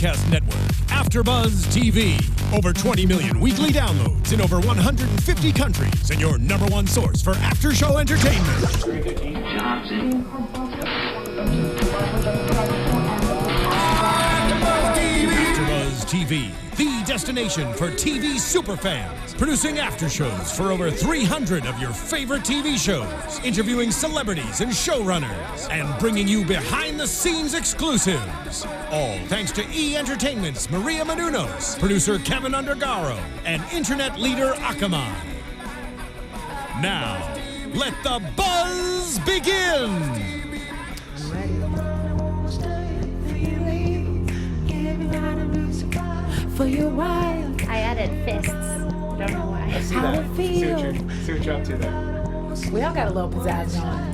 broadcast network, AfterBuzz TV. Over 20 million weekly downloads in over 150 countries, and your #1 source for after-show entertainment. AfterBuzz TV, the destination for TV superfans. Producing aftershows for over 300 of your favorite TV shows. Interviewing celebrities and showrunners. And bringing you behind-the-scenes exclusives. All thanks to E! Entertainment's Maria Menounos, producer Kevin Undergaro, and internet leader Akamai. Now, let the buzz begin! For your while. I added fists. Don't know why. I see How that. it feel. See what you're up to there. We all got a little pizzazz on.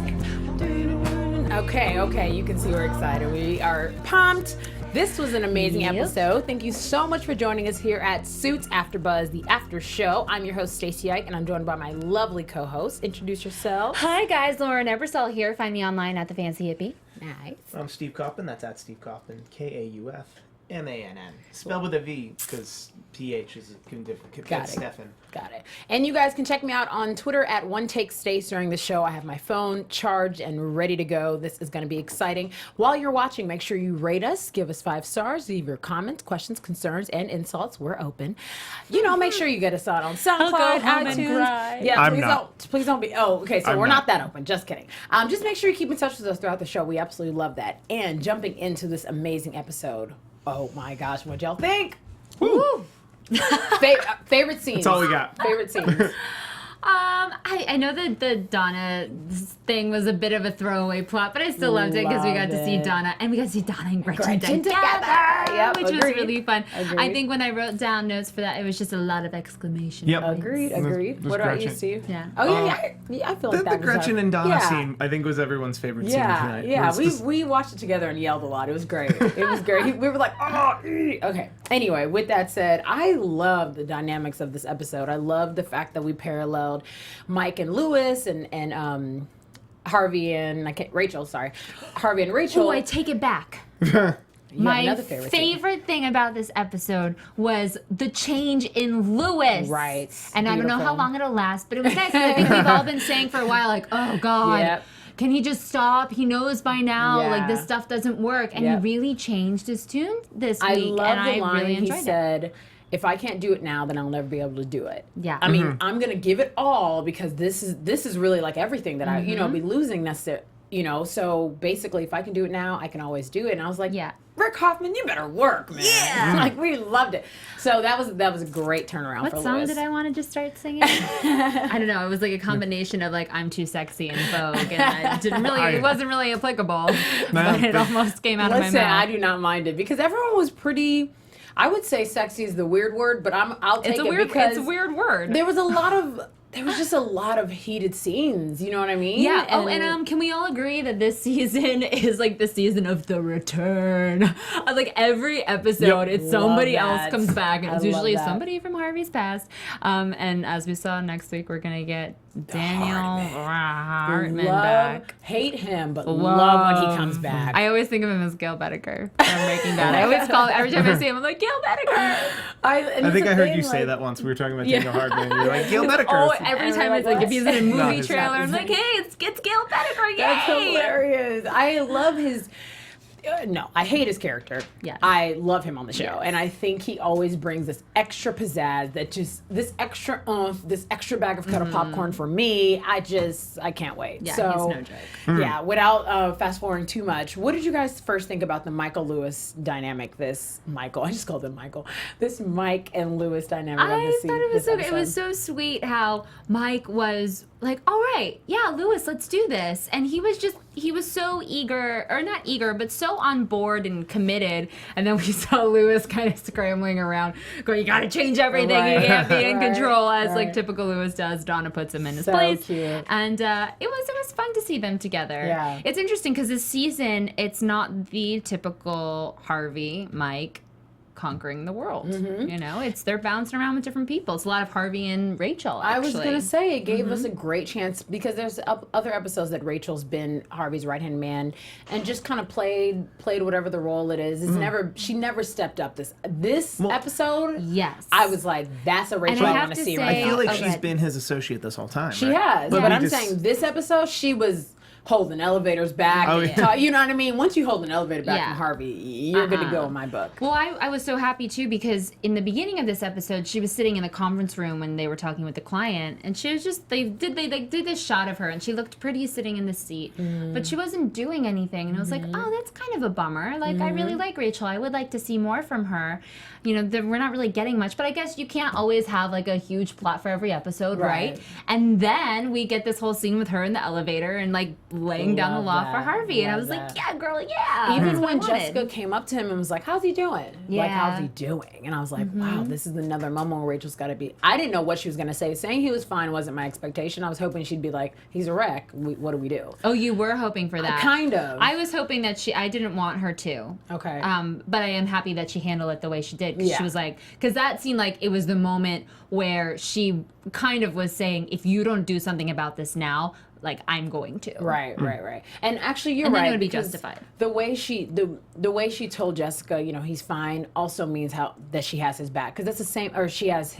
Okay, you can see we're excited. We are pumped. This was an amazing episode. Thank you so much for joining us here at Suits AfterBuzz, the after show. I'm your host, Stacy Ike, and I'm joined by my lovely co-host. Introduce yourself. Hi guys, Lauren Ebersol here. Find me online at the Fancy Hippie. Nice. I'm Steve Kaufmann. That's at Steve Kaufmann. Kaufmann. Spelled with a V because PH is different. Got it. Stefan. Got it. And you guys can check me out on Twitter at OneTakeStace during the show. I have my phone charged and ready to go. This is going to be exciting. While you're watching, make sure you rate us, give us 5 stars, leave your comments, questions, concerns, and insults. We're open. You know, make sure you get us out on SoundCloud, iTunes. Yeah, please don't be. Oh, okay. So we're not that open. Just kidding. Just make sure you keep in touch with us throughout the show. We absolutely love that. And jumping into this amazing episode. Oh my gosh, what y'all think? Woo! Favorite scenes. That's all we got. Favorite scenes. I know that the Donna thing was a bit of a throwaway plot, but I still loved it because we got to see Donna, and we got to see Donna and Gretchen together, yep, which was really fun. Agreed. I think when I wrote down notes for that, it was just a lot of exclamation points. Agreed. What about you, Steve? Yeah. Oh, yeah. I feel like that The was Gretchen and Donna scene, I think, was everyone's favorite scene tonight. Yeah, we watched it together and yelled a lot. It was great. It was great. We were like, oh, okay. Anyway, with that said, I love the dynamics of this episode. I love the fact that we paralleled Mike and Lewis and Harvey and Rachel. Sorry, Harvey and Rachel. Oh, I take it back. My favorite thing about this episode was the change in Lewis. Right. And I don't know how long it'll last, but it was nice. I think we've all been saying for a while, like, oh, God. Yep. Can he just stop? He knows by now, like, this stuff doesn't work. And he really changed his tune this week. I love the line really he said, if I can't do it now, then I'll never be able to do it. Yeah. I mean, I'm going to give it all because this is really like everything that I, be losing necessarily, so basically if I can do it now, I can always do it. And I was like, Rick Hoffman, you better work, man. Yeah. Like, we loved it. So that was a great turnaround for Lewis. What song did I want to just start singing? I don't know. It was like a combination of like I'm too sexy and Vogue, and it wasn't really applicable, but it almost came out of my mouth. I do not mind it because everyone was pretty. I would say sexy is the weird word, but I'll take it because it's a weird word. There was just a lot of heated scenes, you know what I mean? Yeah. And can we all agree that this season is like the season of the return? Like every episode, it's somebody else comes back, and it's usually somebody from Harvey's past. And as we saw next week, we're gonna get Daniel Hartman back. Hate him, but love when he comes back. I always think of him as Gail Bedecker from Breaking Bad. I always call every time I see him, I'm like, Gail Bedecker. I think I heard you say that once. We were talking about Daniel Hartman. You're like, Gail Bedecker. Every time it's like if he's in a movie trailer, I'm like, hey, it's Gail Bedecker, yay! That's hilarious. I love his. No, I hate his character. Yeah, I love him on the show, and I think he always brings this extra pizzazz, this extra oomph, this extra bag of kettle popcorn for me. I can't wait. Yeah, so, he's no joke. Yeah, without fast forwarding too much, what did you guys first think about the Michael Lewis dynamic? I just called him Michael. This Mike and Lewis dynamic. I thought it was so good. It was so sweet how Mike was like, all right, yeah, Lewis, let's do this. And he was so eager, or not eager, but so on board and committed. And then we saw Lewis kind of scrambling around, going, you got to change everything. You can't be in control, as like typical Lewis does. Donna puts him in his place. Cute. And it was fun to see them together. Yeah. It's interesting because this season, it's not the typical Harvey, Mike conquering the world. You know, they're bouncing around with different people. It's a lot of Harvey and Rachel, actually. I was going to say, it gave us a great chance, because there's other episodes that Rachel's been Harvey's right-hand man and just kind of played whatever the role it is. She never stepped up this episode. Yes. I was like, that's a Rachel I want to see right I now. feel like she's been his associate this whole time. She right? has. But I'm saying this episode, she was holding elevators back. You know what I mean? Once you hold an elevator back from Harvey, you're good to go in my book. Well, I was so happy too, because in the beginning of this episode, she was sitting in the conference room when they were talking with the client, and she was just they did this shot of her, and she looked pretty sitting in the seat, but she wasn't doing anything, and I was like, oh, that's kind of a bummer. Like, I really like Rachel. I would like to see more from her. You know, we're not really getting much, but I guess you can't always have like a huge plot for every episode, right? And then we get this whole scene with her in the elevator and like laying down the law for Harvey, and I was like, yeah, girl, yeah. Even when Jessica came up to him and was like, how's he doing? Like, how's he doing? And I was like, wow, this is another moment where Rachel's got to be. I didn't know what she was going to say. Saying he was fine wasn't my expectation. I was hoping she'd be like, he's a wreck. What do we do? Oh, you were hoping for that? Kind of. I was hoping that I didn't want her to. Okay. But I am happy that she handled it the way she did. She was like, because that seemed like it was the moment where she kind of was saying, if you don't do something about this now, like, I'm going to. Right. And actually, you're and right. And then it would be justified. The way she told Jessica, you know, he's fine, also means that she has his back, because that's the same, or she has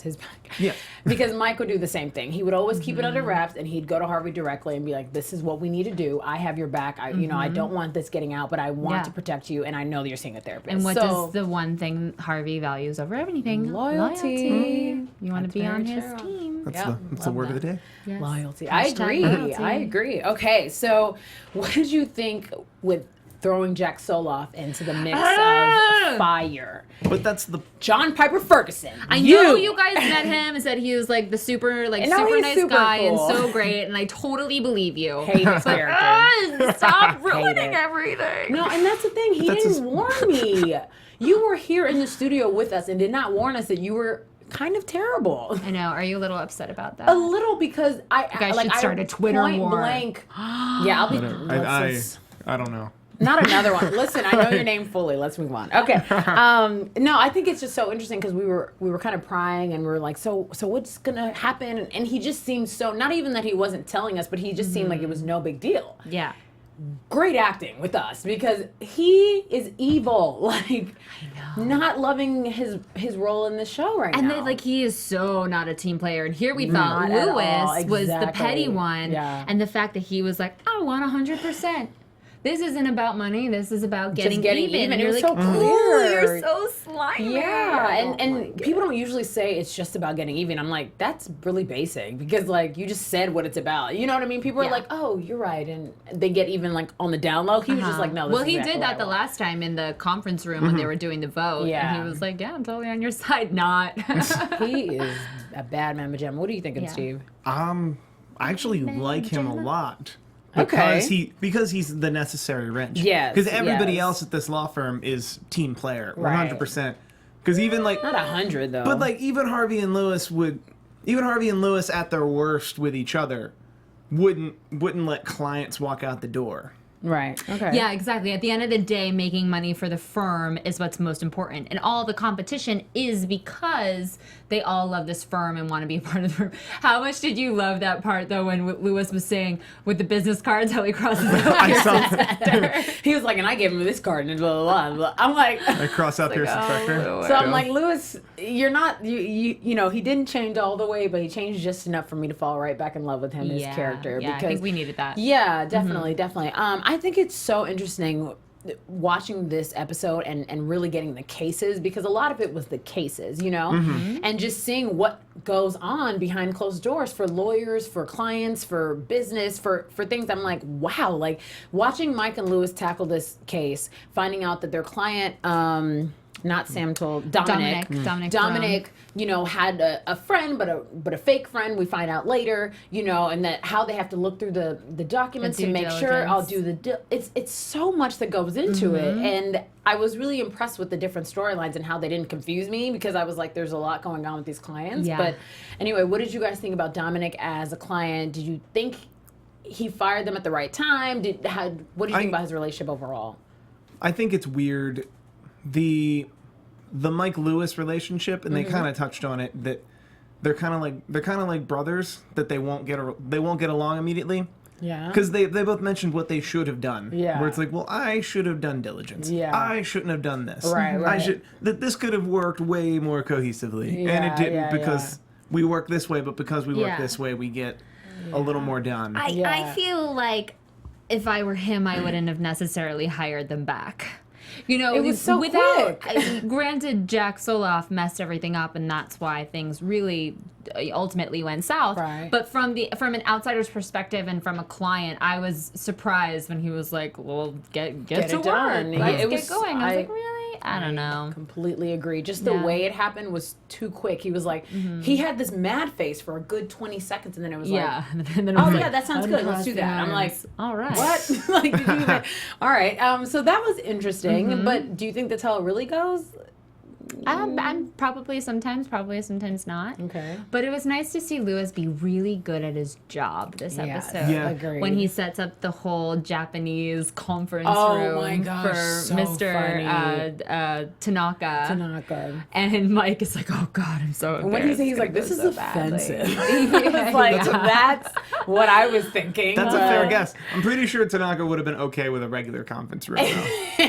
his back. Yeah. Because Mike would do the same thing. He would always keep it under wraps, and he'd go to Harvey directly and be like, this is what we need to do. I have your back. You know, I don't want this getting out, but I want to protect you, and I know that you're seeing a therapist. And what does the one thing Harvey values over everything? Loyalty. You want to be on his team. That's the word of the day. Yes. Loyalty. Loyalty. I agree. Okay, so what did you think with throwing Jack Soloff into the mix of fire? But that's the John Piper Ferguson. I know you guys met him and said he was like the super nice guy cool. and so great, and I totally believe you. Hate his character. Stop ruining everything. No, and that's the thing. He didn't warn me. You were here in the studio with us and did not warn us that you were kind of terrible. I know. Are you a little upset about that? A little, because you guys should start a Twitter point war. Blank. Yeah, I'll be. I don't know. Not another one. Listen, I know your name fully. Let's move on. Okay. No, I think it's just so interesting, because we were kind of prying, and we were like, so what's gonna happen? And he just seemed so, not even that he wasn't telling us, but he just seemed like it was no big deal. Yeah. Great acting with us, because he is evil, like not loving his role in the show right and now. And like, he is so not a team player. And here we thought Lewis was the petty one, and the fact that he was like, I want 100%. This isn't about money. This is about getting even. And you're like, so clear. You're so slimy. Yeah, and people don't usually say it's just about getting even. I'm like, that's really basic, because like you just said what it's about. You know what I mean? People are like, oh, you're right, and they get even like on the down low. He was just like, no. This well, he is did that the last time in the conference room when they were doing the vote. Yeah, and he was like, yeah, I'm totally on your side. Not. He is a bad man, Jam. What are you thinking, Steve? I actually like him a lot. Okay. Because he's the necessary wrench. Yes. Because everybody else at this law firm is team player, 100%. Because even like not 100 though. But like even Harvey and Lewis at their worst with each other wouldn't let clients walk out the door. Right. Okay. Yeah, exactly. At the end of the day, making money for the firm is what's most important. And all the competition is because they all love this firm and want to be a part of the firm. How much did you love that part, though, when Lewis was saying with the business cards how he crosses out Pearson Specter? He was like, and I gave him this card and blah, blah, blah. I'm like... I cross out Pearson Specter. So I'm like, Lewis, you're not... You know, he didn't change all the way, but he changed just enough for me to fall right back in love with him, his character. Yeah, because, I think we needed that. Yeah, definitely. I think it's so interesting watching this episode and really getting the cases, because a lot of it was the cases, you know, and just seeing what goes on behind closed doors for lawyers, for clients, for business, for things. I'm like, wow, like watching Mike and Lewis tackle this case, finding out that their client, not Sam told Dominic, you know, had a friend, but a fake friend. We find out later, you know, and that how they have to look through the documents to make sure I'll do it's so much that goes into it, and I was really impressed with the different storylines and how they didn't confuse me, because I was like, there's a lot going on with these clients. Yeah. But anyway, what did you guys think about Dominic as a client? Did you think he fired them at the right time? What do you think about his relationship overall? I think it's weird. the Mike Lewis relationship, and they kind of touched on it, that they're kind of like brothers, that they won't get along immediately. Yeah. Because they both mentioned what they should have done. Yeah. Where it's like, well, I should have done diligence. Yeah. I shouldn't have done this. Right. This could have worked way more cohesively. Yeah, And it didn't yeah, because we work this way, but because we work this way, we get a little more done. I feel like if I were him, I wouldn't have necessarily hired them back. You know, It was so quick. Granted, Jack Soloff messed everything up, and that's why things really ultimately went south. Right. But from an outsider's perspective and from a client, I was surprised when he was like, "Well, get to it work. done." Let's It get was- going." I was like, "Really? I don't know." Completely agree. Just the way it happened was too quick. He was like, he had this mad face for a good 20 seconds, and then it was like, And then it oh was yeah, like, that sounds good. Let's do that. I'm like, all right. what? Like, did you even... All right. So that was interesting. But do you think that's how it really goes? I'm probably sometimes not. Okay. But it was nice to see Lewis be really good at his job this Yes, episode. Yeah. agreed. When he sets up the whole Japanese conference Oh room my gosh, for so Mr. Tanaka. Tanaka. And Mike is like, "Oh God, I'm so embarrassed." And when he's like, It's this gonna is go so badly." offensive. I was like, that's what I was thinking. That's a fair guess. I'm pretty sure Tanaka would have been okay with a regular conference room, though.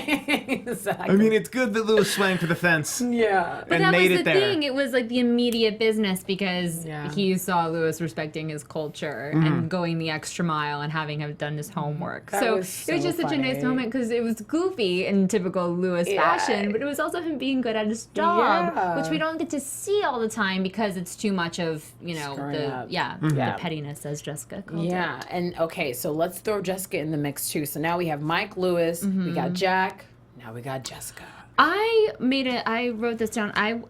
Exactly. I mean, it's good that Lewis swang for the fence. Yeah. But and that made was it the there. thing. It was like the immediate business because he saw Lewis respecting his culture and going the extra mile and having him done his homework. That So was it was so just such a nice funny. moment because it was goofy in typical Lewis fashion, but it was also him being good at his job, Yeah. which we don't get to see all the time because it's too much of, you know, Screwing up. the pettiness, as Jessica called it. Yeah, and okay, so let's throw Jessica in the mix too. So now we have Mike Lewis, we got Jack, now we got Jessica. I wrote this down. I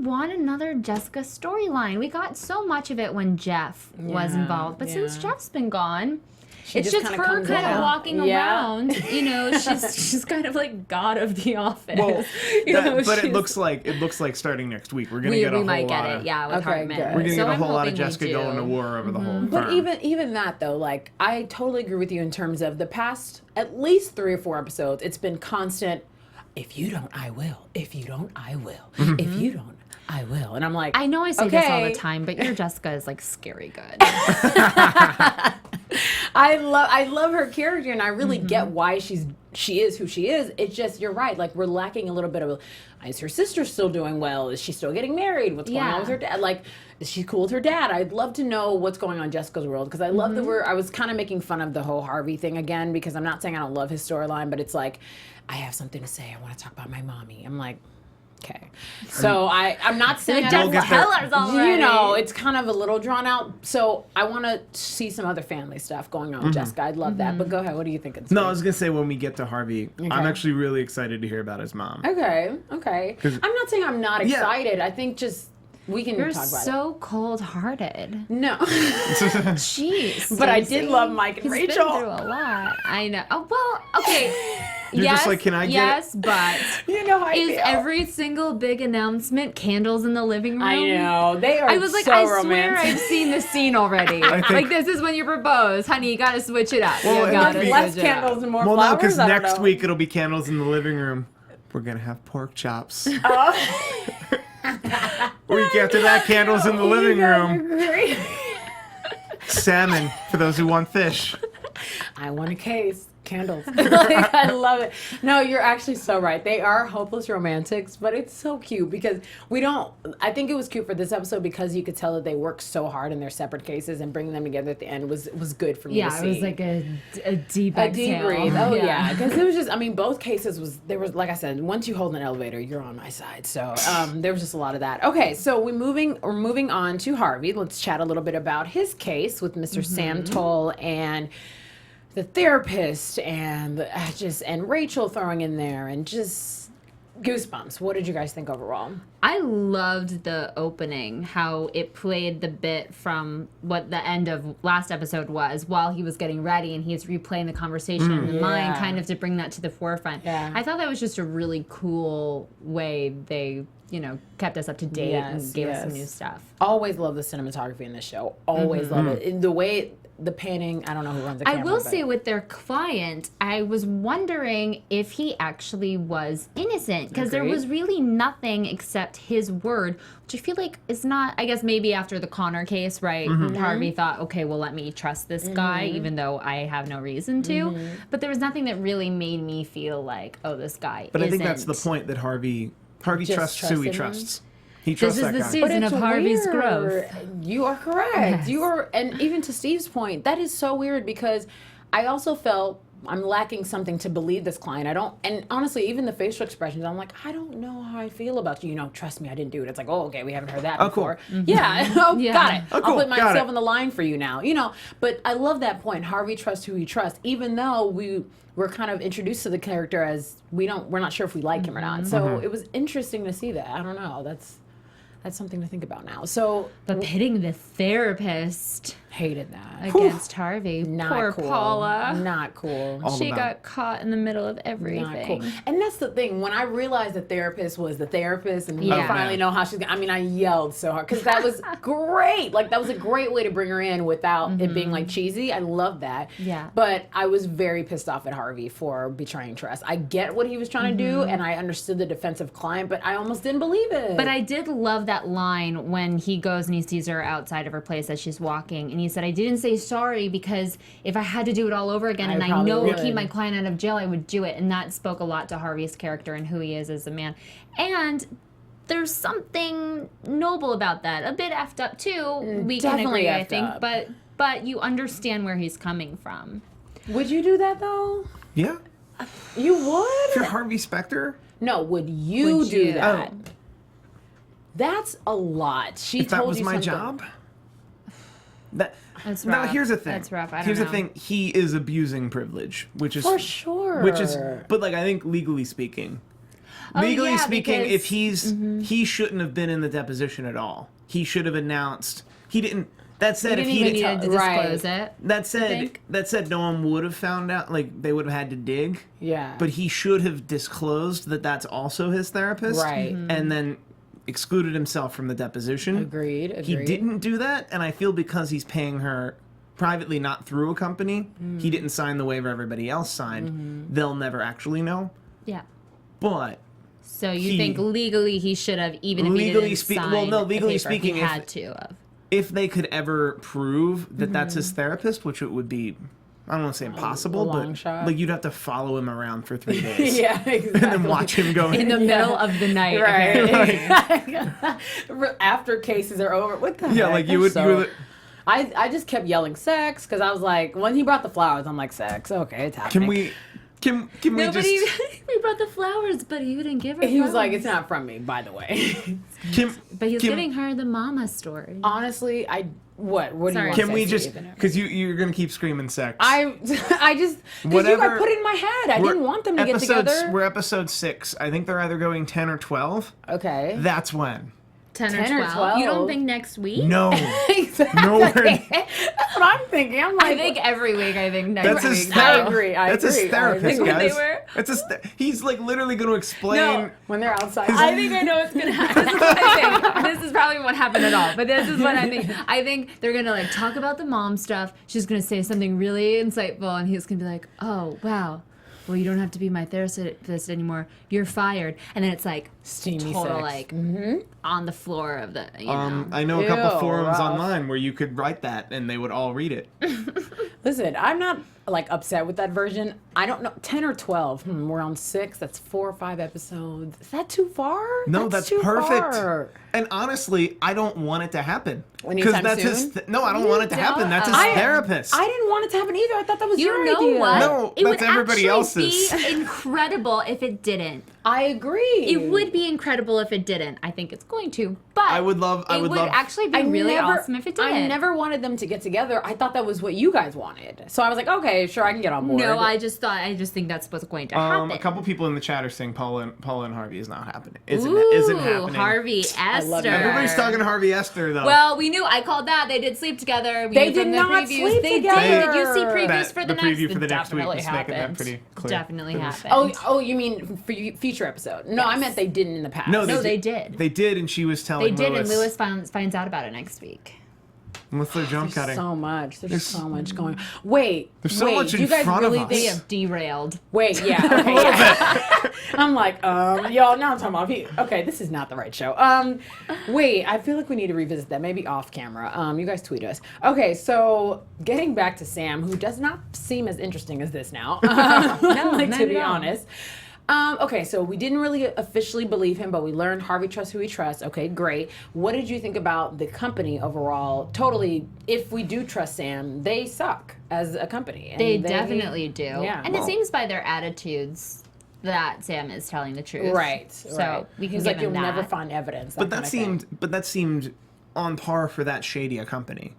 want another Jessica storyline. We got so much of it when Jeff was involved, but since Jeff's been gone, it's just kinda her comes kind of out. walking around. You know, she's kind of like god of the office. Well, You know, but it she's- looks like starting next week we're gonna we get a whole might get lot it. of, Yeah, with Okay, Hardman. good. We're gonna So get a I'm whole lot of hoping we Jessica do. going to war over the whole But firm. even that though, like I totally agree with you in terms of the past at least 3 or 4 episodes, it's been constant. If you don't, I will. If you don't, I will. If you don't, I will. And I'm like, I know I say this all okay. the time, but your Jessica is like scary good. I love her character, and I really get why she is who she is. It's just you're right. Like we're lacking a little bit of. Is her sister still doing well? Is she still getting married? What's going on with her dad? Like, is she cool with her dad? I'd love to know what's going on in Jessica's world because I love that I was kind of making fun of the whole Harvey thing again because I'm not saying I don't love his storyline, but it's like I have something to say. I want to talk about my mommy. I'm like. Okay, so I'm not saying I don't Just tell us already. you know, it's kind of a little drawn out. So I want to see some other family stuff going on with Jessica. I'd love that. But go ahead. What do you think? No, I was gonna say when we get to Harvey, I'm actually really excited to hear about his mom. Okay. I'm not saying I'm not excited. I think just we can You're talk about so cold-hearted. it. No. Jeez. But I did Stacey. love Mike and He's Rachel. been through a lot. I know. Oh, well, okay. You're yes, just like, can I get yes, but You know how I is feel. every single big announcement candles in the living room? I know. They are I was like, so I romantic. swear I've seen this scene already. think- Like, this is when you propose. Honey, you gotta switch it up. Well, you and gotta it'd be- Less switch it up. candles and more Well, flowers. no, because I don't next know. week it'll be candles in the living room. We're gonna have pork chops. Week after that, candles in the living room. Great. Salmon for those who want fish. I want a case. Candles. Like, I love it. No, you're actually so right. They are hopeless romantics, but it's so cute because I think it was cute for this episode because you could tell that they worked so hard in their separate cases and bringing them together at the end was good for me to Yeah, see. it was like a deep a deep exhale. breathe. Oh yeah, because it was just. I mean, both cases there was like I said. Once you hold an elevator, you're on my side. So there was just a lot of that. Okay, so we're moving on to Harvey. Let's chat a little bit about his case with Mr. Sam Toll and the therapist and and Rachel throwing in there and just goosebumps. What did you guys think overall? I loved the opening, how it played the bit from what the end of last episode was while he was getting ready and he's replaying the conversation in the mind, kind of to bring that to the forefront. Yeah. I thought that was just a really cool way they, kept us up to date and gave us some new stuff. Always love the cinematography in this show. Always love it. In the way the panning. I don't know who runs the I camera. will say with their client, I was wondering if he actually was innocent because there Agreed. was really nothing except his word, which I feel like is not, I guess maybe after the Connor case, right? Harvey thought, okay, well, let me trust this guy, even though I have no reason to. But there was nothing that really made me feel like, oh, this guy But isn't. I think that's the point that Harvey Just trusts who he trusted him? trusts. He trusts This is that the guy. season of Harvey's growth. You are correct. Yes. You are, and even to Steve's point, that is so weird because I also felt I'm lacking something to believe this client. I don't, and honestly, even the facial expressions, I'm like, I don't know how I feel about you. You know, trust me, I didn't do it. It's like, oh, okay, we haven't heard that Oh, before. cool. Yeah, oh, Yeah. got it. Oh, cool. I'll put Got myself it. on the line for you now. You know, but I love that point. Harvey trusts who he trusts, even though we're kind of introduced to the character as we're not sure if we like him or not. So it was interesting to see that. I don't know. That's something to think about now. So, But pitting the therapist hated that. against Harvey. Not Poor cool. Paula. Not cool. All She about got caught in the middle of Not everything. cool. And that's the thing. When I realized the therapist was the therapist, and you Yeah. finally know how she's. I mean, I yelled so hard because that was great. Like that was a great way to bring her in without it being like cheesy. I love that. Yeah. But I was very pissed off at Harvey for betraying trust. I get what he was trying to do, and I understood the defensive client, but I almost didn't believe it. But I did love that line when he goes and he sees her outside of her place as she's walking. And he said, I didn't say sorry because if I had to do it all over again and I probably know would. to keep my client out of jail, I would do it. And that spoke a lot to Harvey's character and who he is as a man. And there's something noble about that. A bit effed up too. We can definitely agree, I effed think. up. But you understand where he's coming from. Would you do that though? Yeah. You If you're would? Harvey Specter, No. Would you Would do you? that? Oh. That's a lot. She if that told was you my something. job. That That's now rough. here's the thing. That's rough. I don't here's know. the thing. He is abusing privilege, which is For sure. Which is, but like I think legally speaking, Oh, yeah, speaking, because- if he shouldn't have been in the deposition at all. He should have announced. He didn't. That said, if didn't he even didn't. Needed to Right. disclose it. That said, think? no one would have found out. Like they would have had to dig. Yeah. But he should have disclosed that that's also his therapist. Right. And then excluded himself from the deposition. Agreed. He didn't do that, and I feel because he's paying her privately, not through a company, he didn't sign the waiver everybody else signed. They'll never actually know. Yeah. But So you He- think legally he should have, even if he Legally didn't speak- sign well, no, the legally paper, speaking, he if- had to have. if they could ever prove that that's his therapist, which it would be, I don't want to say impossible, long but shot. like you'd have to follow him around for 3 days. Yeah, exactly. And then watch him go In the middle of the night. Right. After cases are over. What the Yeah, heck? like They're you would. so- You would I just kept yelling sex because I was like, when he brought the flowers, I'm like, sex. Okay, it's happening. can we? Can we Nobody, just? we brought the flowers, but he didn't give her He was like, flowers. it's not from me, by the way. But he was can- giving her the mama story. Honestly, what do you Sorry. want Can to we say, just? Steve? Because you're gonna keep screaming sex. I just, because you Whatever- got put in my head. I didn't want them to get together. We're episode 6. I think they're either going 10 or 12. Okay. That's when. 10 10 or or 12. You 12? don't think next week? No. Exactly. Nowhere. That's what I'm thinking. I'm like, I think every week. I think next That's week. his now. I therapist. agree. That's his therapist, think when they guys. were- It's he's like literally going to explain. no, when they're outside. I think I know what's gonna happen. This is what I think. This is probably what happened at all, but this is what I think. I think they're gonna like talk about the mom stuff. She's gonna say something really insightful, and he's gonna be like, "Oh wow, well you don't have to be my therapist anymore. You're fired." And then it's like Steamy total sex. like on the floor of the you know. I know a couple Ew, forums rough. online where you could write that and they would all read it. Listen, I'm not like upset with that version. I don't know, 10 or 12. We're on 6. That's 4 or 5 episodes. Is that too far? No, that's too perfect. far. And honestly, I don't want it to happen. Anytime that's soon? no, I don't want it to happen. That's his I- therapist. I didn't want it to happen either. I thought that was You your know idea. what? No, it would that's everybody actually else's. be incredible if it didn't. I agree. It would be incredible if it didn't. I think it's going to, but I would love- It would actually be really awesome if it did. I never wanted them to get together. I thought that was what you guys wanted. So I was like, okay, sure, I can get on board. No, I just think that's what's going to happen. a couple people in the chat are saying Paula and Harvey is not happening. Isn't Ooh, happening. Harvey love Esther. it. Everybody's talking Harvey Esther though. Well, we knew. I called that. They did sleep together. We They knew did from the not previews. sleep They together. did. Did you see previews That- for the the preview next? for the It next week definitely was making that happened. pretty clear. Definitely It was- happened. Oh, you mean for future episode? No, I meant they didn't in the past. No, No, they did. They did, and she was telling They did, Lewis. and Lewis finds out about it next week. Unless they're jump cutting. So much. There's so much going on. Wait. There's so much in you guys front really of us. They think have derailed. Wait, yeah. Okay, yeah. I'm like, y'all, now I'm talking about, okay, this is not the right show. Wait, I feel like we need to revisit that, maybe off camera. You guys tweet us. Okay, so getting back to Sam, who does not seem as interesting as this now, like, to be honest. Okay, so we didn't really officially believe him, but we learned Harvey trusts who he trusts. Okay, great. What did you think about the company overall? Totally, if we do trust Sam, they suck as a company. And They definitely do. Yeah. And it seems by their attitudes that Sam is telling the truth. Right. So we can He's give like, him you'll that. never find evidence. But that seemed on par for that shady a company.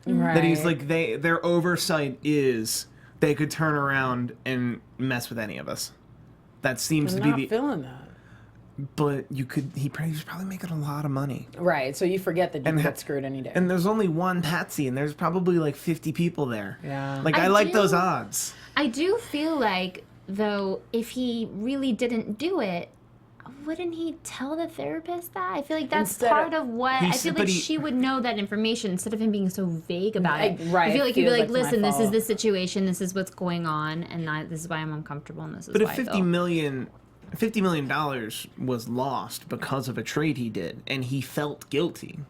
Right. That he's like, their oversight is they could turn around and mess with any of us. That seems I'm to be not the. feeling that. But he's probably making a lot of money. Right, so you forget that you And get screwed any day. And there's only one Patsy, and there's probably like 50 people there. Yeah. Like, I like those odds. I do feel like, though, if he really didn't do it, wouldn't he tell the therapist that? I feel like that's Instead part of- of what I feel like she would know that information instead of him being so vague about it. Right, I feel like he'd be feels like, like my listen, this is fault." the situation, this is what's going on, and this is why I'm uncomfortable, and this is But why if I feel. $50 million was lost because of a trade he did, and he felt guilty,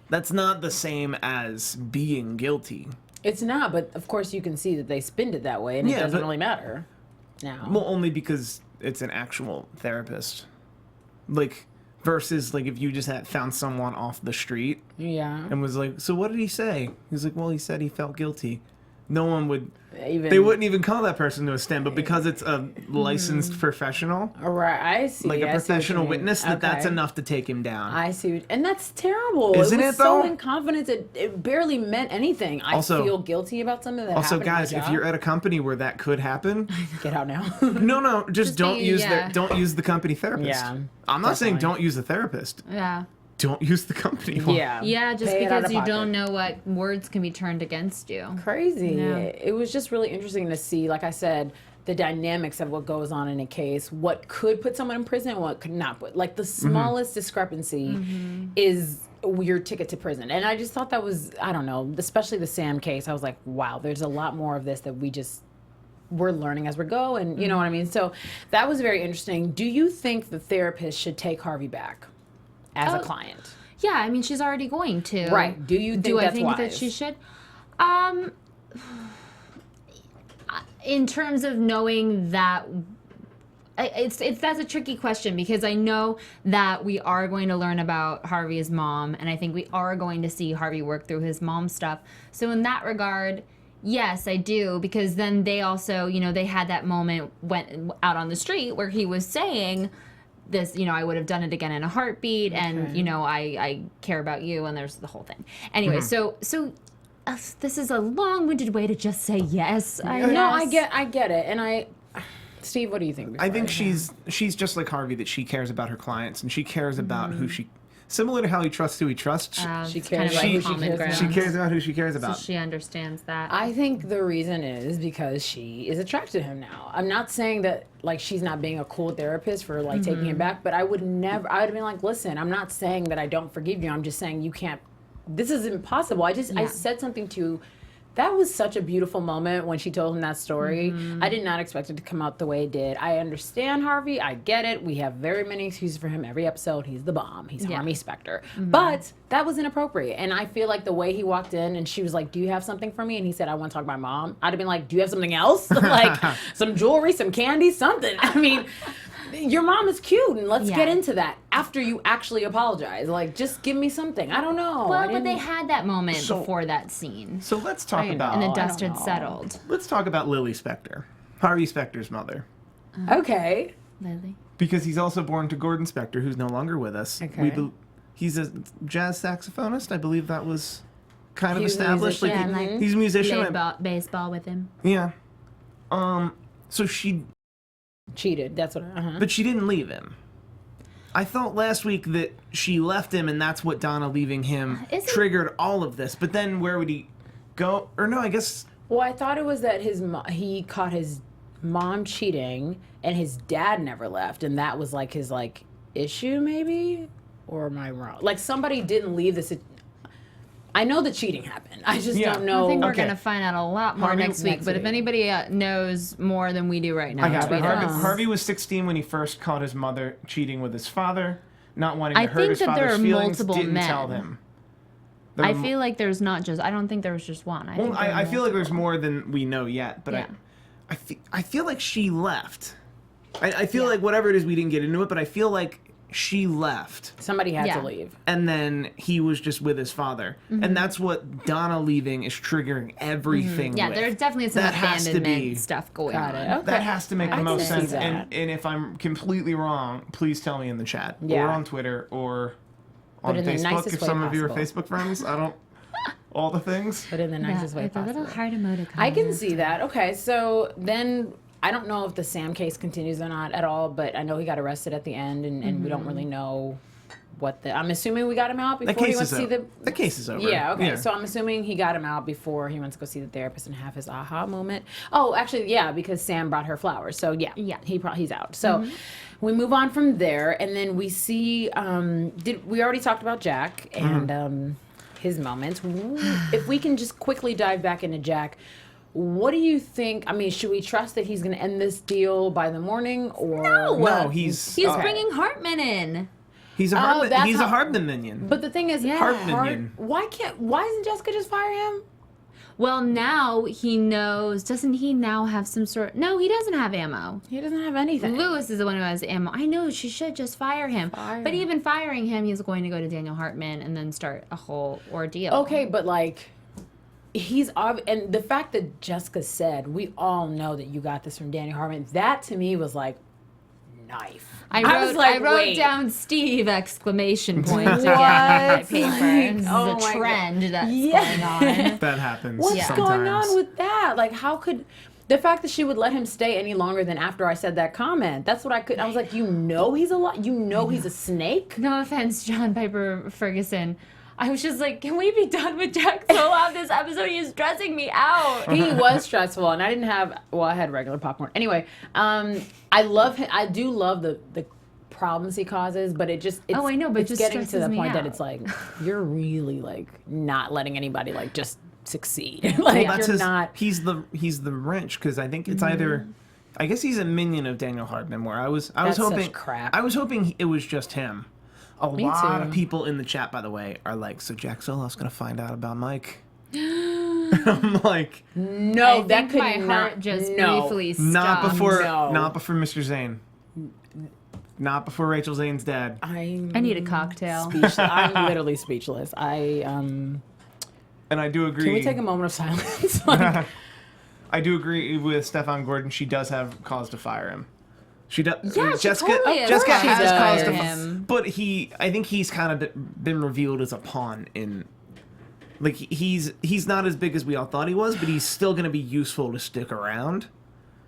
that's not the same as being guilty. It's not, but of course you can see that they spinned it that way, and it doesn't really matter now. Well, only because it's an actual therapist. Like, versus, like, if you just had found someone off the street Yeah. and was like, so what did he say? He's like, well, he said he felt guilty. No one would... Even, They wouldn't even call that person to a stand, but because it's a licensed professional, Right, I see. like a I see what you professional mean. witness, that's Okay. enough to take him down. I see. And that's terrible. Isn't it was it, though? so in confidence, it barely meant anything. I Also- feel guilty about something that Also, happened in my guys, if job. you're at a company where that could happen, Get out now. no, just don't be- use yeah. don't use the company therapist. Yeah, I'm not saying definitely. don't use the therapist. Yeah. Don't use the company one. Yeah. Yeah, just Pay it out because of you pocket. don't know what words can be turned against you. Crazy. Yeah. It was just really interesting to see, like I said, the dynamics of what goes on in a case, what could put someone in prison, what could not put. Like the smallest discrepancy is your ticket to prison. And I just thought that was, I don't know, especially the Sam case. I was like, wow, there's a lot more of this that we're learning as we go. And you know what I mean? So that was very interesting. Do you think the therapist should take Harvey back as a client? Yeah, I mean, she's already going to. Right. Do you think I that's think that wise? she should? In terms of knowing that, that's a tricky question because I know that we are going to learn about Harvey's mom, and I think we are going to see Harvey work through his mom's stuff. So in that regard, yes, I do, because then they also, they had that moment went out on the street where he was saying this, I would have done it again in a heartbeat, and I care about you, and there's the whole thing. Anyway, so this is a long-winded way to just say yes. No, I get it. And Steve, what do you think? I think she's just like Harvey, that she cares about her clients and she cares about who she. Similar to how he trusts who he trusts. She kind cares of about who like she common cares ground. She cares about who she cares So about. she understands that. I think the reason is because she is attracted to him now. I'm not saying that like she's not being a cool therapist for like taking him back, but I would have been like, listen, I'm not saying that I don't forgive you. I'm just saying you can't. This is impossible. I said something to. That was such a beautiful moment when she told him that story. I did not expect it to come out the way it did. I understand Harvey. I get it. We have very many excuses for him every episode. He's the bomb. He's Harvey Specter. But that was inappropriate. And I feel like the way he walked in and she was like, do you have something for me? And he said, I want to talk to my mom. I'd have been like, do you have something else? Like some jewelry, some candy, something. I mean, your mom is cute and let's get into that after you actually apologize. Like, just give me something. I don't know. Well, but they had that moment before that scene. So let's talk about. And the I dust don't had know. settled. Let's talk about Lily Specter, Harvey Specter's mother, Okay. Lily. because he's also born to Gordon Specter, who's no longer with us. Okay. He's a jazz saxophonist. I believe that was kind of He was a established. musician. Yeah, like he's a musician. Played baseball with him. Yeah. So Cheated. That's what. but she didn't leave him. I thought last week that she left him, and that's what Donna leaving him triggered all of this. But then where would he go? Or no, I guess. Well, I thought it was that he caught his mom cheating, and his dad never left, and that was like his issue, maybe. Or am I wrong? Like somebody didn't leave this. I know the cheating happened. I just don't know. I think we're going to find out a lot more next week. But if week. anybody knows more than we do right now, I got it. tweet us. Harvey was 16 when he first caught his mother cheating with his father, not wanting to hurt his think that there father's are feelings, multiple didn't men. tell him. I feel like there's not just. I don't think there was just one. I feel like there's more than we know yet, but Yeah. I feel like she left. I feel like whatever it is, we didn't get into it, but I feel like she left. Somebody had to leave. And then he was just with his father. And that's what Donna leaving is triggering everything Yeah, with. there's definitely some That has to abandonment be- stuff going on. Okay. That has to make the can most see sense. that. And if I'm completely wrong, please tell me in the chat. Yeah. Or on Twitter or on in the Facebook nicest if way some of you are possible. Facebook friends. I don't... All the things. But in the nicest way With a possible. little heart emoticon. I can see that. Okay, so then I don't know if the Sam case continues or not at all, but I know he got arrested at the end, and we don't really know what the. I'm assuming we got him out before he went to see the. The case is over. Yeah, okay. So I'm assuming he got him out before he went to go see the therapist and have his aha moment. Oh, actually, yeah, because Sam brought her flowers. So yeah, he's out. So we move on from there, and then we see. We already talked about Jack and his moments? If we can just quickly dive back into Jack. What do you think? I mean, should we trust that he's going to end this deal by the morning, or No, he's bringing Hartman in. He's a Hardman. that's He's a how- Hardman minion. But the thing is, Hardman. why isn't Jessica just fire him? Well, now he knows. Doesn't he now have some sort? No, he doesn't have ammo. He doesn't have anything. Lewis is the one who has ammo. I know she should just fire him. But even firing him, he's going to go to Daniel Hartman and then start a whole ordeal. Okay, but like, and the fact that Jessica said, "We all know that you got this from Daniel Hartman," that to me was like, knife. I wrote down Steve exclamation point to get What? my paper. Like, This is oh a my trend that's Yeah. going on. That happens. What's sometimes. going on with that? Like, how could the fact that she would let him stay any longer than after I said that comment? That's what I was like, he's he's a snake. No offense, John Piper Ferguson. I was just like, can we be done with Jack Soloff this episode? He's stressing me out. He was stressful, and I had regular popcorn. Anyway, I love him. I do love the problems he causes, but it's I know, but it's just getting to stresses the me point that out. it's like, you're really like not letting anybody like just succeed. Like, Well, you're not. He's the wrench, because I think it's either. I guess he's a minion of Daniel Hartman. Where I was That's hoping. such crap. I was hoping it was just him. A Me lot too. of people in the chat, by the way, are like, "So Jack Soloff's gonna find out about Mike." I'm like, No, I that think could my not, heart just no. briefly stopped. not before Mr. Zane. Not before Rachel Zane's dad. I need a cocktail. I'm literally speechless. And I do agree. Can we take a moment of silence? Like, I do agree with Stefan Gordon. She does have cause to fire him. She does. Yeah, she Jessica. totally has Jessica cause has to cause fire to him. But I think he's kind of been revealed as a pawn in. Like, he's not as big as we all thought he was, but he's still going to be useful to stick around.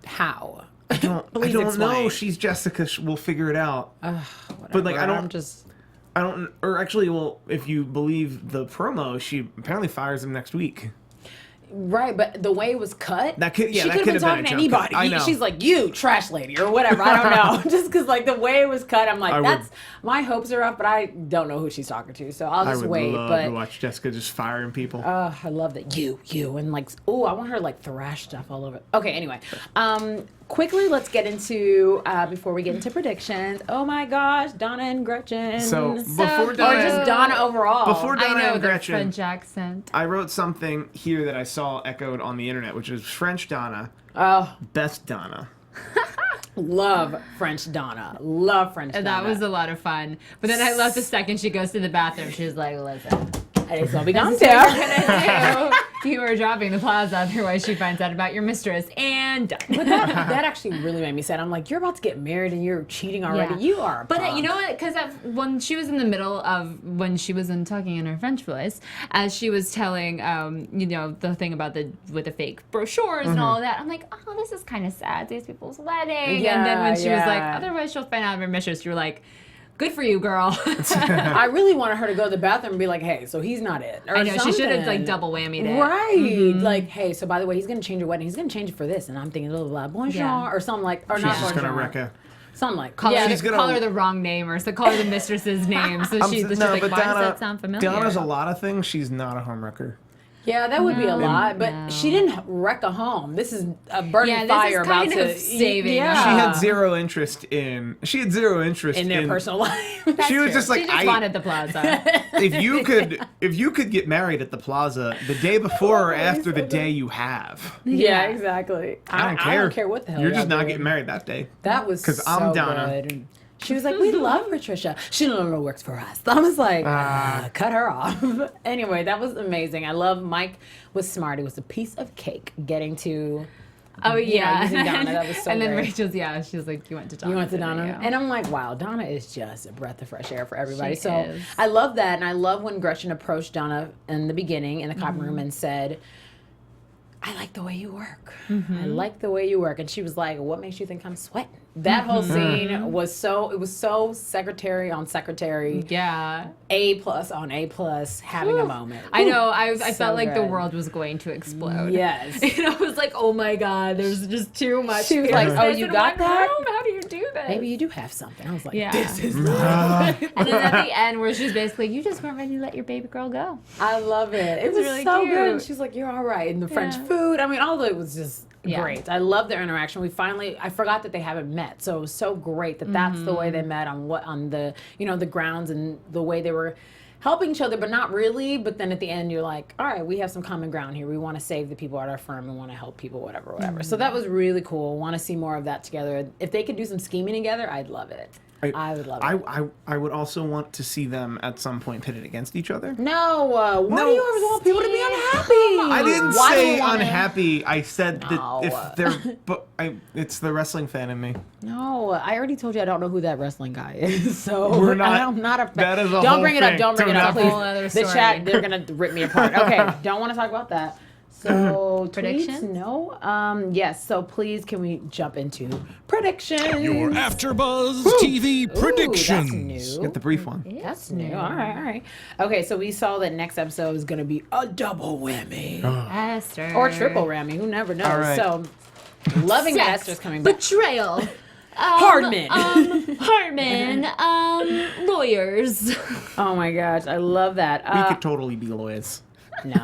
how? I don't Please know. explain. She's Jessica. We'll figure it out. Whatever. But like, I I'm just. don't. Or actually, well, if you believe the promo, she apparently fires him next week. Right, but the way it was cut, That could- yeah, she that could could have have been been talking a to jump cut. anybody. I know. She's like, you trash lady or whatever. I don't know. Just because like the way it was cut, I'm like, I would- that's my hopes are up, but I don't know who she's talking to, so I'll I just would wait. love But to watch Jessica just firing people. I love that you and like, oh, I want her to like thrash stuff all over. Okay, anyway, quickly let's get into before we get into predictions. Oh my gosh, Donna and Gretchen. So, So before cute. Donna, or just Donna overall. Before I Donna know and the Gretchen, French accent. I wrote something here that I saw echoed on the internet, which is French Donna, Oh, best Donna. love French Donna. Love French Donna. That was a lot of fun. But then I love the second she goes to the bathroom. She's like, listen. It's gonna be gone This is what you're gonna do. You are dropping the plaza, otherwise she finds out about your mistress and done. But that actually really made me sad. I'm like, you're about to get married and you're cheating already. Yeah. You are. A But punk. you know what? Because when she was in the middle of when she was talking in her French voice, as she was telling, the thing about with the fake brochures and all of that, I'm like, oh, this is kind of sad. These people's wedding. And then when she was like, Yeah. otherwise she'll find out of her mistress, you're like, good for you, girl. I really wanted her to go to the bathroom and be like, hey, so he's not it. Or I know she should have something. like double whammied it. Right. Like, hey, so by the way, he's gonna change your wedding. He's gonna change it for this, and I'm thinking, blah blah blah, bonjour, Yeah. or something like, or She's not just bonjour. gonna wreck a. Something like Call yeah. her the wrong name or call her the mistress's name. So she's like, why does that sound familiar? Donna's a lot of things. She's not a homewrecker. Yeah, that would be a lot, but she didn't wreck a home. This is a burning fire about to saving. Yeah. She had zero interest in their personal life. She was just like, she just wanted the plaza. if you could get married at the plaza the day before or after the day you have. Yeah, exactly. I don't care. I don't care what the hell you're just not doing. getting married that day. That was because so I'm Donna. Good. She was like, we love Patricia. She no longer works for us. I was like, cut her off. Anyway, that was amazing. I love Mike was smart. It was a piece of cake getting to... Oh, yeah. Using Donna. That was so And then great. Rachel's, she was like, you went to Donna. You went to Donna? Yeah. And I'm like, wow, Donna is just a breath of fresh air for everybody. She is. I love that. And I love when Gretchen approached Donna in the beginning in the copy room and said, I like the way you work. I like the way you work. And she was like, what makes you think I'm sweating? That whole scene was so secretary on secretary. Yeah. A+ on A+, having a moment. I know. I So felt like the good. world was going to explode. Yes. And I was like, oh my God, there's just too much. She was like, space oh, you in got one that? room? How do you do this? Maybe you do have something. I was like, Yeah. this is And then at the end where she's basically, you just weren't ready to let your baby girl go. I love it. It was really so cute. good. She's like, you're all right. And the French food. I mean, all of it was just great. I love their interaction. I forgot that they haven't met. So it was so great that that's the way they met on the, the grounds and the way they were helping each other, but not really. But then at the end, you're like, all right, we have some common ground here. We want to save the people at our firm and want to help people, whatever. So that was really cool. Want to see more of that together. If they could do some scheming together, I'd love it. I would love it. I would also want to see them at some point pitted against each other. No, why do you always want people to be unhappy? I didn't Why do say you want unhappy. I said No. that if they're, it's the wrestling fan in me. No, I already told you I don't know who that wrestling guy is. So We're not- I'm not a fan. that is a Don't whole bring it up. thing. Don't bring Do it up, not- please. Whole other The story. chat, they're gonna rip me apart. Okay, don't want to talk about that. So Predictions? tweets? No. Yes. So please, can we jump into predictions? Your AfterBuzz TV predictions. Ooh, that's new. Get the brief one. That's new. All right. Okay, so we saw that next episode is going to be a double whammy. Esther. Or triple whammy. Who never knows? All right. So, loving that Sex, Esther's coming back. betrayal. Hardman. Hardman. Lawyers. Oh my gosh, I love that. We could totally be lawyers. No,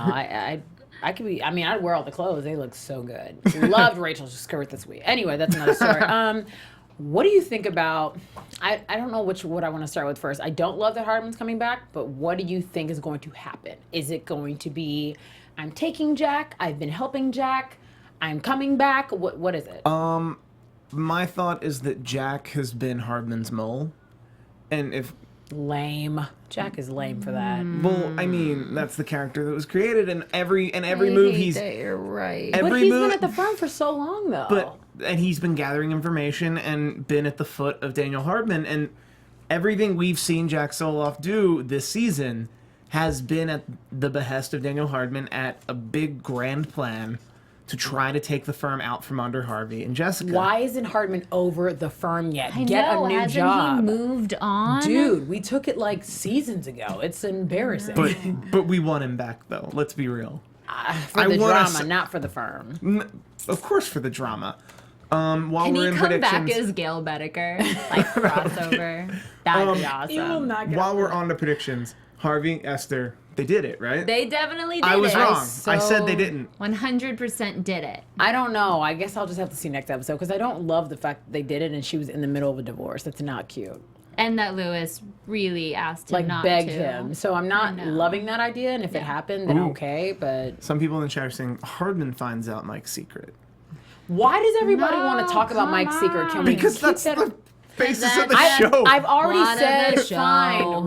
I could be. I mean, I'd wear all the clothes. They look so good. Loved Rachel's skirt this week. Anyway, that's another story. What do you think about? I don't know what I want to start with first. I don't love that Hardman's coming back, but what do you think is going to happen? Is it going to be, I'm taking Jack, I've been helping Jack, I'm coming back? What is it? My thought is that Jack has been Hardman's mole, and if Lame. Jack is lame for that. well, I mean, that's the character that was created, and every move he's You're right. But every he's move. been at the firm for so long, though. And he's been gathering information and been at the foot of Daniel Hardman, and everything we've seen Jack Soloff do this season has been at the behest of Daniel Hardman at a big grand plan to try to take the firm out from under Harvey and Jessica. Why isn't Hardman over the firm yet? I Get know, a new hasn't job. he moved on? Dude, we took it like seasons ago. It's embarrassing. But we want him back, though. Let's be real. For I the wanna drama, s- not for the firm. Of course, for the drama. While Can we're he in come predictions, back as Gail Bedecker? Like crossover? That'd be awesome. You will not get while we're on to predictions, Harvey, Esther, they did it, right? They definitely did I was it. wrong. I so- said they didn't. 100% did it. I don't know. I guess I'll just have to see next episode because I don't love the fact that they did it and she was in the middle of a divorce. That's not cute. And that Lewis really asked him Like not begged to. him. So I'm not know. loving that idea. And if it happened, then Ooh. okay. But Some people in the chat are saying Hardman finds out Mike's secret. why does everybody No, want to talk about come Mike's secret? Can we Because keep that's that? the basis of the I- show. I've already Plot of said the show. fine.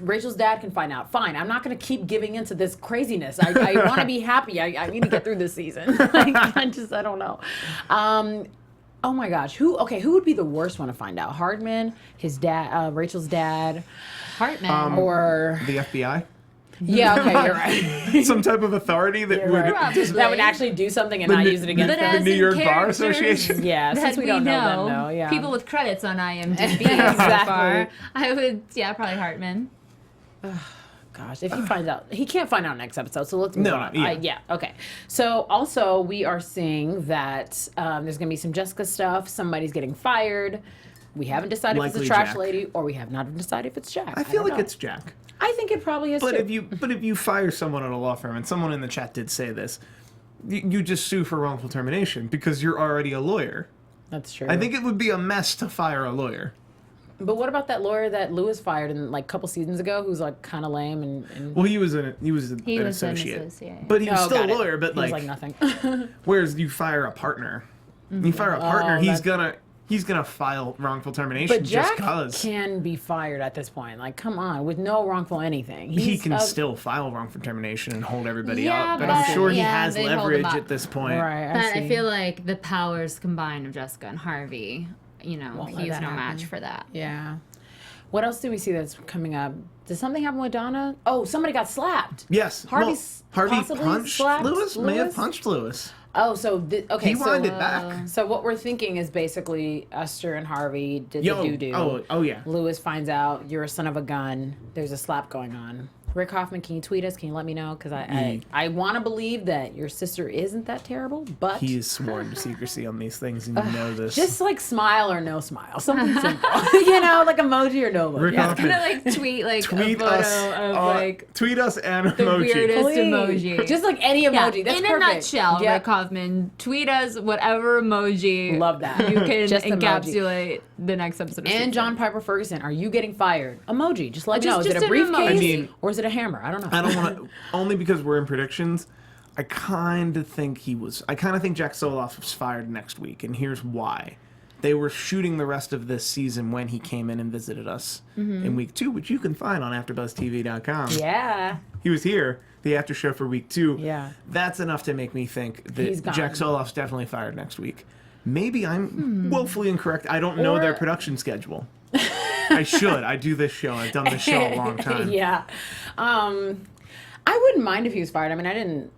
Rachel's dad can find out. Fine. I'm not going to keep giving into this craziness. I want to be happy. I need to get through this season. I don't know. Oh my gosh. Who would be the worst one to find out? Hardman, his dad, Rachel's dad, Hartman. or The FBI? yeah. Okay, you're right. Some type of authority that You're would right. Probably. That would actually do something and not use it against But them. as New in York Bar characters Association? Yeah, that since we don't know them, though. Yeah. People with credits on IMDb so Exactly. far. I would, probably Hartman. gosh. If he finds out, he can't find out next episode. So let's move on. Yeah. Okay. So also we are seeing that there's gonna be some Jessica stuff. Somebody's getting fired. We haven't decided if Likely it's a trash Jack. lady, or we have not decided if it's Jack. I feel don't like know. it's Jack. I think it probably is. But too. if you fire someone at a law firm, and someone in the chat did say this, you just sue for wrongful termination because you're already a lawyer. That's true. I think it would be a mess to fire a lawyer. But what about that lawyer that Lewis fired in like a couple seasons ago, who's like kind of lame and Well, he was an associate, but he was still a lawyer. But he was like nothing. whereas you fire a partner, you fire a partner, he's gonna file wrongful termination But just Jack cause. can be fired at this point. Like, come on, with no wrongful anything. He He's can still file wrongful termination and hold everybody up, but but- I'm sure he yeah, has they'd hold him leverage up. at this point. Right. But I see. feel like the powers combined of Jessica and Harvey, he's let no that happen. match for that. Yeah. What else do we see that's coming up? Did something happen with Donna? Oh, somebody got slapped. Yes, Harvey Harvey punched slapped Lewis. May have punched Lewis. Oh, so okay. He so, wound it back. So what we're thinking is basically Esther and Harvey did the doo-doo. Oh yeah. Lewis finds out you're a son of a gun. There's a slap going on. Rick Hoffman, can you tweet us? Can you let me know? Because I want to believe that your sister isn't that terrible, but He is sworn to secrecy on these things, and you know this. just like smile or no smile, something simple. Like emoji or no emoji. Rick Yeah. Hoffman. Gonna like tweet like tweet a photo us, of like tweet us an the emoji. weirdest Please. emoji. Just like any yeah, emoji. That's in perfect. a nutshell, Yep. Rick Hoffman, tweet us whatever emoji Love that. you can Just emoji. encapsulate the next episode of And season. John Piper Ferguson, are you getting fired? Emoji. Just let me Just- know. Is it just a an briefcase emoji. I mean- or is it a hammer? I don't know. I don't want to, only because we're in predictions. I kind of think Jack Soloff was fired next week, and here's why. They were shooting the rest of this season when he came in and visited us in week 2, which you can find on AfterBuzzTV.com. Yeah. He was here, the after show for week 2. Yeah. That's enough to make me think He's that gone. Jack Soloff's definitely fired next week. Maybe I'm woefully incorrect. I don't know their production schedule. I should. I do this show. I've done this show a long time. Yeah. I wouldn't mind if he was fired. I mean, I didn't.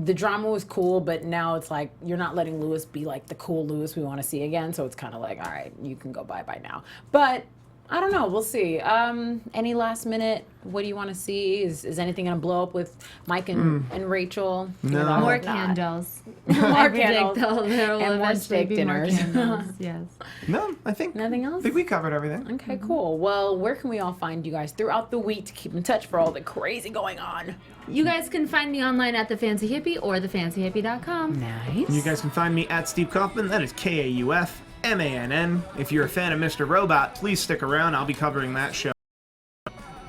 The drama was cool, but now it's like you're not letting Lewis be like the cool Lewis we want to see again. So it's kind of like, all right, you can go bye now. But I don't know. We'll see. Any last minute? What do you want to see? Is anything gonna blow up with Mike and Rachel? No. Not. More candles. More I predict candles. there will And more eventually steak be more dinners. candles. Yes. No, I think Nothing else? I think we covered everything. Okay, cool. Well, where can we all find you guys throughout the week to keep in touch for all the crazy going on? You guys can find me online at The Fancy Hippie or thefancyhippie.com. Nice. You guys can find me at Steve Kaufmann. That is Kaufmann. If you're a fan of Mr. Robot, please stick around. I'll be covering that show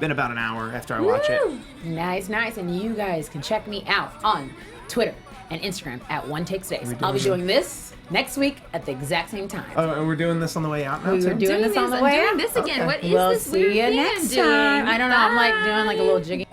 in about an hour after I watch it. Nice. And you guys can check me out on Twitter and Instagram at OneTakeStace. I'll be doing this next week at the exact same time. Oh, and we're doing this on the way out now, We too? were doing this on the I'm way doing out. this again. Okay. What is We'll this see weird you thing next I'm doing? time. I don't know. I'm like doing like a little Bye. jiggy.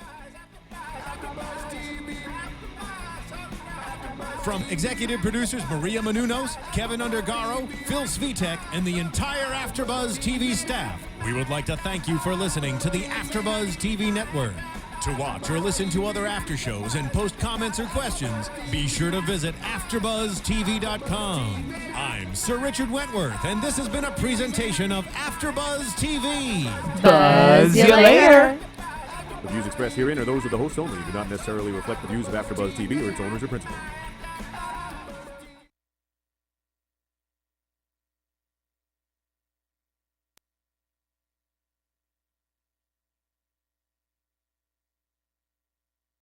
From executive producers Maria Menounos, Kevin Undergaro, Phil Svitek, and the entire AfterBuzz TV staff, we would like to thank you for listening to the AfterBuzz TV network. To watch or listen to other after shows and post comments or questions, be sure to visit AfterBuzzTV.com. I'm Sir Richard Wentworth, and this has been a presentation of AfterBuzz TV. Buzz you later. The views expressed herein are those of the hosts only and do not necessarily reflect the views of AfterBuzz TV or its owners or principals.